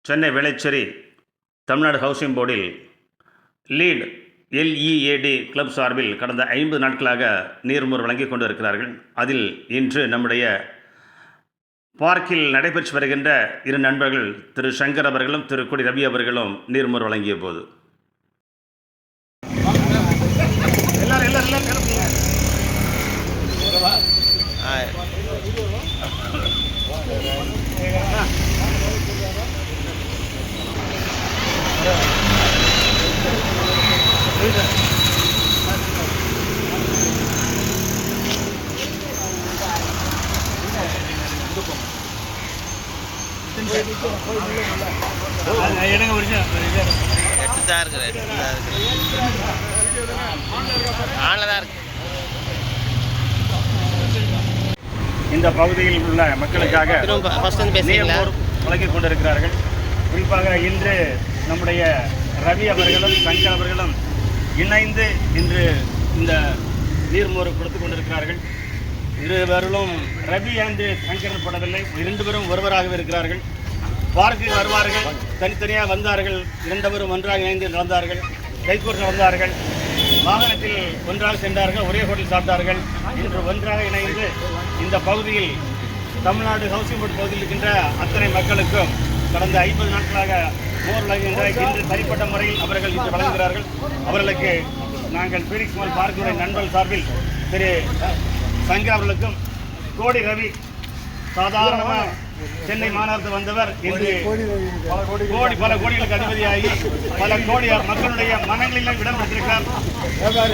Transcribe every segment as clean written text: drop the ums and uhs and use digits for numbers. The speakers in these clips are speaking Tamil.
சென்னை வேளச்சேரி தமிழ்நாடு ஹவுசிங் போர்டில் லீட் LEAD கிளப் சார்பில் கடந்த 50 நாட்களாக நீர்மோர் வழங்கி கொண்டு இருக்கிறார்கள். அதில் இன்று நம்முடைய பார்க்கில் நடைபெற்று வருகின்ற இரு நண்பர்கள் திரு சங்கர் அவர்களும் திரு கொடி ரவி அவர்களும் நீர்மோர் வழங்கிய போது இந்த பகுதியில் உள்ள மக்களுக்காக நீர்மோர் வழங்கிக் கொண்டிருக்கிறார்கள். குறிப்பாக இன்று நம்முடைய ரவி அவர்களும் சங்கர் அவர்களும் இணைந்து இன்று இந்த நீர்மோர் கொடுத்து கொண்டிருக்கிறார்கள். இருவர்களும் ரவி என்று சங்கர் படவில்லை, இரண்டு பேரும் ஒருவராகவே இருக்கிறார்கள். பார்க்குக்கு வருவார்கள், தனித்தனியாக வந்தார்கள், இரண்டவரும் ஒன்றாக இணைந்து நடந்தார்கள், கைகோர்த்து வந்தார்கள், வாகனத்தில் ஒன்றாக சென்றார்கள், ஒரே ஹோட்டலில் சாப்பிட்டார்கள். இன்று ஒன்றாக இணைந்து இந்த பகுதியில் தமிழ்நாடு ஹவுசிங் போர்டு பகுதியில் இருக்கின்ற அத்தனை மக்களுக்கும் கடந்த 50 நாட்களாக மோர் வழங்குகின்ற இன்று தனிப்பட்ட முறையில் அவர்கள் இன்று வழங்குகிறார்கள். அவர்களுக்கு நாங்கள் பீனிக்ஸ் மால் பார்க்குடைய நண்பர்கள் சார்பில் திரு சங்கர் அவர்களுக்கும் கோடி ரவி சாதாரணமாக சென்னை மாநகரத்தில் வந்தவர் இன்று பல கோடிகளுக்கு அதிபதியாகி பல கோடி மக்களுடைய மனங்களிலும் இடம் பிடித்திருக்கிறார்.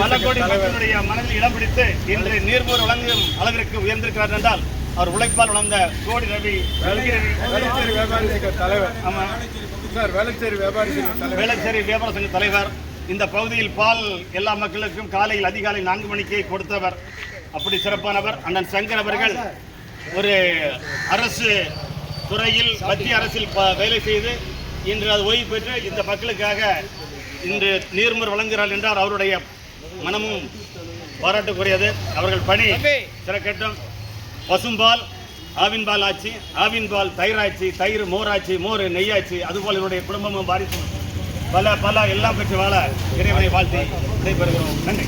பல கோடி மக்களுடைய மனதில் இடம் பிடித்து இன்று நீர்மோர் வழங்கும் அளவிற்கு உயர்ந்திருக்கிறார் என்றால் அவர் உழைப்பால் வளர்ந்த கோடி ரவி தலைவர். ஆமாம், வேளச்சேரி வியாபார சங்க தலைவர். இந்த பகுதியில் பால் எல்லா மக்களுக்கும் காலையில் அதிகாலை 4 மணிக்கு கொடுத்தவர். அப்படி சிறப்பானவர். அண்ணன் சங்கர் அவர்கள் ஒரு அரசு துறையில் மத்திய அரசில் வேலை செய்து இன்று அது ஓய்வு பெற்று இந்த மக்களுக்காக இன்று நீர்மோர் வழங்குகிறார் என்றால் அவருடைய மனமும் பாராட்டுக்குரியது. அவர்கள் பணி சிறக்கட்டும். பசும்பால் ஆவின் பால் ஆச்சு, ஆவின் பால் தயிராட்சி, தயிர் மோராட்சி, மோர் நெய்யாட்சி, அதுபோல் இவருடைய குடும்பமும் பாதிக்கும் பல எல்லாம் பெற்று வாழ இறைவனை வாழ்த்தி விடைபெறுகிறோம். நன்றி.